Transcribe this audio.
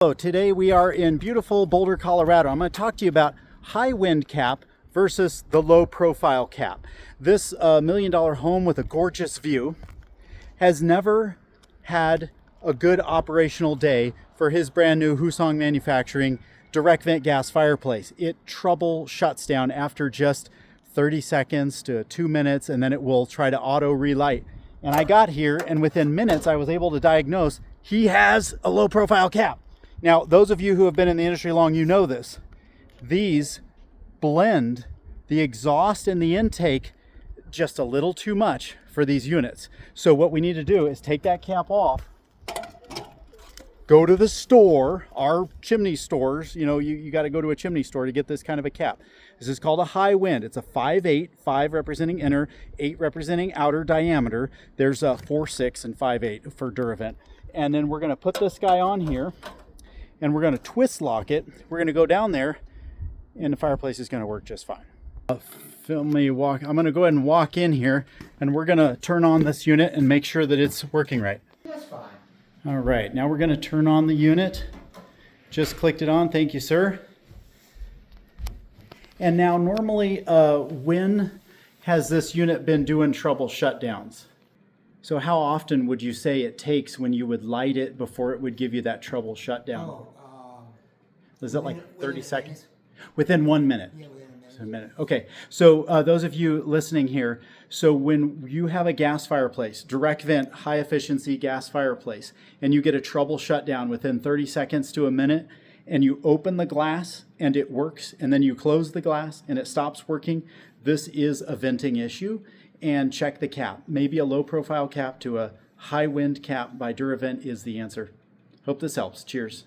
Hello, today we are in beautiful Boulder, Colorado. I'm going to talk to you about high wind cap versus the low profile cap. This $1 million home with a gorgeous view has never had a good operational day for his brand new Husong Manufacturing direct vent gas fireplace. It trouble shuts down after just 30 seconds to 2 minutes, and then it will try to auto relight. And I got here, and within minutes I was able to diagnose he has a low profile cap. Now, those of you who have been in the industry long, you know this. These blend the exhaust and the intake just a little too much for these units. So what we need to do is take that cap off, go to the store, our Chimney stores, you got to go to a Chimney store to get this kind of a cap. This is called a high wind. It's a 5/8, 5 representing inner, 8 representing outer diameter. There's a 4/6 and 5/8 for Duravent. And then we're going to put this guy on here, and we're going to twist lock it. We're going to go down there, and the fireplace is going to work just fine. I'm going to go ahead and walk in here, and we're going to turn on this unit and make sure that it's working right. That's fine. All right, now we're going to turn on the unit. Just clicked it on. Thank you, sir. And now normally, when has this unit been doing trouble shutdowns? So how often would you say it takes when you would light it before it would give you that trouble shutdown? Is it like 30 seconds? Within 1 minute? Yeah, within a minute. A minute. Okay, so those of you listening here, so when you have a gas fireplace, direct vent, high efficiency gas fireplace, and you get a trouble shutdown within 30 seconds to a minute, and you open the glass and it works, and then you close the glass and it stops working, this is a venting issue. And check the cap. Maybe a low profile cap to a high wind cap by Duravent is the answer. Hope this helps. Cheers.